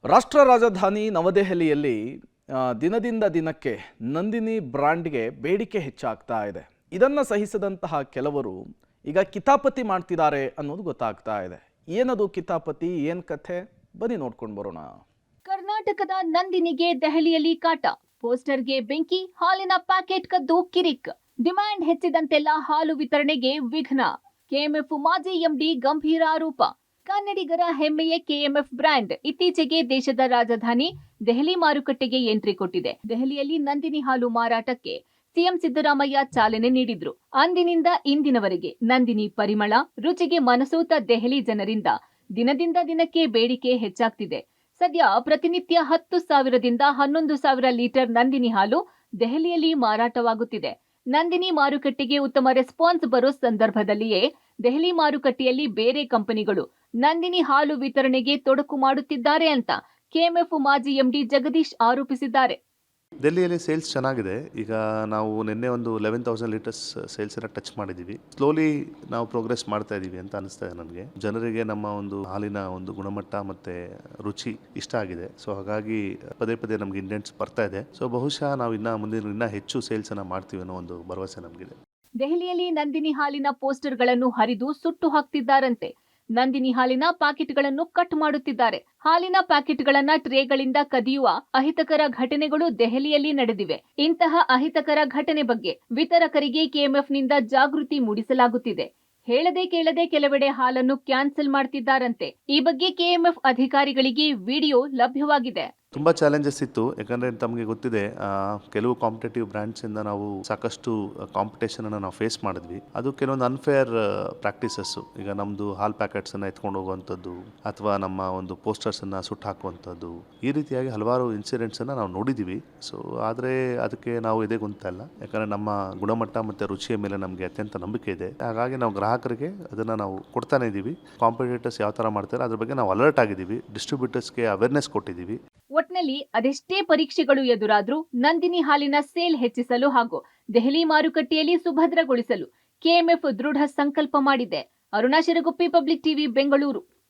ರಾಷ್ಟ್ರ ರಾಜಧಾನಿ ನವದೆಹಲಿಯಲ್ಲಿ ದಿನದಿಂದ ದಿನಕ್ಕೆ ನಂದಿನಿ ಬ್ರ್ಯಾಂಡ್ಗೆ ಬೇಡಿಕೆ ಹೆಚ್ಚಾಗ್ತಾ ಇದೆ. ಇದನ್ನು ಸಹಿಸದಂತಹ ಕೆಲವರು ಈಗ ಕಿತಾಪತಿ ಮಾಡ್ತಿದ್ದಾರೆ ಅನ್ನೋದು ಗೊತ್ತಾಗ್ತಾ ಇದೆ. ಏನದು ಕಿತಾಪತಿ, ಏನ್ ಕಥೆ, ಬನ್ನಿ ನೋಡ್ಕೊಂಡು ಬರೋಣ. ಕರ್ನಾಟಕದ ನಂದಿನಿಗೆ ದೆಹಲಿಯಲ್ಲಿ ಕಾಟ, ಪೋಸ್ಟರ್ಗೆ ಬೆಂಕಿ, ಹಾಲಿನ ಪ್ಯಾಕೆಟ್ ಕದ್ದು ಕಿರಿಕ್. ಡಿಮ್ಯಾಂಡ್ ಹೆಚ್ಚಿದಂತೆಲ್ಲ ಹಾಲು ವಿತರಣೆಗೆ ವಿಘ್ನ. ಕೆಎಂಎಫ್ ಮಾಜಿ ಎಂಡಿ ಗಂಭೀರ ಆರೋಪ. ಕನ್ನಡಿಗರ ಹೆಮ್ಮೆಯ ಕೆಎಂಎಫ್ ಬ್ರ್ಯಾಂಡ್ ಇತ್ತೀಚೆಗೆ ದೇಶದ ರಾಜಧಾನಿ ದೆಹಲಿ ಮಾರುಕಟ್ಟೆಗೆ ಎಂಟ್ರಿ ಕೊಟ್ಟಿದೆ. ದೆಹಲಿಯಲ್ಲಿ ನಂದಿನಿ ಹಾಲು ಮಾರಾಟಕ್ಕೆ ಸಿಎಂ ಸಿದ್ದರಾಮಯ್ಯ ಚಾಲನೆ ನೀಡಿದ್ರು. ಅಂದಿನಿಂದ ಇಂದಿನವರೆಗೆ ನಂದಿನಿ ಪರಿಮಳ, ರುಚಿಗೆ ಮನಸೋತ ದೆಹಲಿ ಜನರಿಂದ ದಿನದಿಂದ ದಿನಕ್ಕೆ ಬೇಡಿಕೆ ಹೆಚ್ಚಾಗ್ತಿದೆ. ಸದ್ಯ ಪ್ರತಿನಿತ್ಯ 10,000ದಿಂದ 11,000 ಲೀಟರ್ ನಂದಿನಿ ಹಾಲು ದೆಹಲಿಯಲ್ಲಿ ಮಾರಾಟವಾಗುತ್ತಿದೆ. ನಂದಿನಿ ಮಾರುಕಟ್ಟೆಗೆ ಉತ್ತಮ ರೆಸ್ಪಾನ್ಸ್ ಬರೋ ಸಂದರ್ಭದಲ್ಲಿಯೇ ದೆಹಲಿ ಮಾರುಕಟ್ಟೆಯಲ್ಲಿ ಬೇರೆ ಕಂಪನಿಗಳು ನಂದಿನಿ ಹಾಲು ವಿತರಣೆಗೆ ತೊಡಕು ಮಾಡುತ್ತಿದ್ದಾರೆ ಅಂತ ಕೆಎಂಎಫ್ ಮಾಜಿ ಎಂಡಿ ಜಗದೀಶ್ ಆರೋಪಿಸಿದ್ದಾರೆ. ಡೆಲ್ಲಿಯಲ್ಲಿ ಸೇಲ್ಸ್ ಚೆನ್ನಾಗಿದೆ. ಈಗ ನಾವು ನಿನ್ನೆ ಒಂದು 11,000 ಲೀಟರ್ಸ್ ಸೇಲ್ಸನ್ನು ಟಚ್ ಮಾಡಿದ್ದೀವಿ. ಸ್ಲೋಲಿ ನಾವು ಪ್ರೋಗ್ರೆಸ್ ಮಾಡ್ತಾ ಇದ್ದೀವಿ ಅಂತ ಅನಿಸ್ತಾ ಇದೆ ನನಗೆ. ಜನರಿಗೆ ನಮ್ಮ ಒಂದು ಹಾಲಿನ ಒಂದು ಗುಣಮಟ್ಟ ಮತ್ತು ರುಚಿ ಇಷ್ಟ ಆಗಿದೆ. ಸೊ ಹಾಗಾಗಿ ಪದೇ ಪದೇ ನಮಗೆ ಇಂಡೆಂಟ್ಸ್ ಬರ್ತಾ ಇದೆ. ಸೊ ಬಹುಶಃ ನಾವು ಇನ್ನೂ ಹೆಚ್ಚು ಸೇಲ್ಸನ್ನು ಮಾಡ್ತೀವಿ ಅನ್ನೋ ಒಂದು ಭರವಸೆ ನಮಗಿದೆ. ದೆಹಲಿಯಲ್ಲಿ ನಂದಿನಿ ಹಾಲಿನ ಪೋಸ್ಟರ್ಗಳನ್ನು ಹರಿದು ಸುಟ್ಟು ಹಾಕ್ತಿದ್ದಾರಂತೆ. ನಂದಿನಿ ಹಾಲಿನ ಪ್ಯಾಕೆಟ್ಗಳನ್ನು ಕಟ್ ಮಾಡುತ್ತಿದ್ದಾರೆ. ಹಾಲಿನ ಪ್ಯಾಕೆಟ್ಗಳನ್ನ ಟ್ರೇಗಳಿಂದ ಕದಿಯುವ ಅಹಿತಕರ ಘಟನೆಗಳು ದೆಹಲಿಯಲ್ಲಿ ನಡೆದಿವೆ. ಇಂತಹ ಅಹಿತಕರ ಘಟನೆ ಬಗ್ಗೆ ವಿತರಕರಿಗೆ ಕೆಎಂಎಫ್ನಿಂದ ಜಾಗೃತಿ ಮೂಡಿಸಲಾಗುತ್ತಿದೆ. ಹೇಳದೆ ಕೇಳದೆ ಕೆಲವೆಡೆ ಹಾಲನ್ನು ಕ್ಯಾನ್ಸಲ್ ಮಾಡ್ತಿದ್ದಾರಂತೆ. ಈ ಬಗ್ಗೆ ಕೆಎಂಎಫ್ ಅಧಿಕಾರಿಗಳಿಗೆ ವಿಡಿಯೋ ಲಭ್ಯವಾಗಿದೆ. ತುಂಬ ಚಾಲೆಂಜಸ್ ಇತ್ತು. ಯಾಕಂದರೆ ತಮಗೆ ಗೊತ್ತಿದೆ, ಕೆಲವು ಕಾಂಪಿಟೇಟಿವ್ ಬ್ರ್ಯಾಂಡ್ಸಿಂದ ನಾವು ಸಾಕಷ್ಟು ಕಾಂಪಿಟೇಷನನ್ನು ನಾವು ಫೇಸ್ ಮಾಡಿದ್ವಿ. ಅದು ಕೆಲವೊಂದು ಅನ್ಫೇರ್ ಪ್ರಾಕ್ಟೀಸಸ್ಸು. ಈಗ ನಮ್ಮದು ಹಾಲ್ ಪ್ಯಾಕೆಟ್ಸನ್ನು ಎತ್ಕೊಂಡು ಹೋಗುವಂಥದ್ದು ಅಥವಾ ನಮ್ಮ ಒಂದು ಪೋಸ್ಟರ್ಸನ್ನು ಸುಟ್ಟು ಹಾಕುವಂಥದ್ದು, ಈ ರೀತಿಯಾಗಿ ಹಲವಾರು ಇನ್ಸಿಡೆಂಟ್ಸನ್ನು ನಾವು ನೋಡಿದ್ದೀವಿ. ಸೊ ಆದರೆ ಅದಕ್ಕೆ ನಾವು ಎದೆಗುಂತಾ ಇಲ್ಲ. ಯಾಕಂದರೆ ನಮ್ಮ ಗುಣಮಟ್ಟ ಮತ್ತು ರುಚಿಯ ಮೇಲೆ ನಮಗೆ ಅತ್ಯಂತ ನಂಬಿಕೆ ಇದೆ. ಹಾಗಾಗಿ ನಾವು ಗ್ರಾಹಕರಿಗೆ ಅದನ್ನು ನಾವು ಕೊಡ್ತಾನೆ ಇದ್ದೀವಿ. ಕಾಂಪಿಟೇಟರ್ಸ್ ಯಾವ ಥರ ಮಾಡ್ತಾರೆ ಅದ್ರ ಬಗ್ಗೆ ನಾವು ಅಲರ್ಟ್ ಆಗಿದ್ದೀವಿ. ಡಿಸ್ಟ್ರಿಬ್ಯೂಟರ್ಸ್ಗೆ ಅವೇರ್ನೆಸ್ ಕೊಟ್ಟಿದ್ದೀವಿ. ಒಟ್ನಲ್ಲಿ ಅದೆಷ್ಟೇ ಪರೀಕ್ಷೆಗಳು ಎದುರಾದ್ರೂ ನಂದಿನಿ ಹಾಲಿನ ಸೇಲ್ ಹೆಚ್ಚಿಸಲು ಹಾಗೂ ದೆಹಲಿ ಮಾರುಕಟ್ಟೆಯಲ್ಲಿ ಸುಭದ್ರಗೊಳಿಸಲು ಕೆಎಂಎಫ್ ದೃಢ ಸಂಕಲ್ಪ ಮಾಡಿದೆ. Aruna Shiraguppi, public TV, Bengaluru.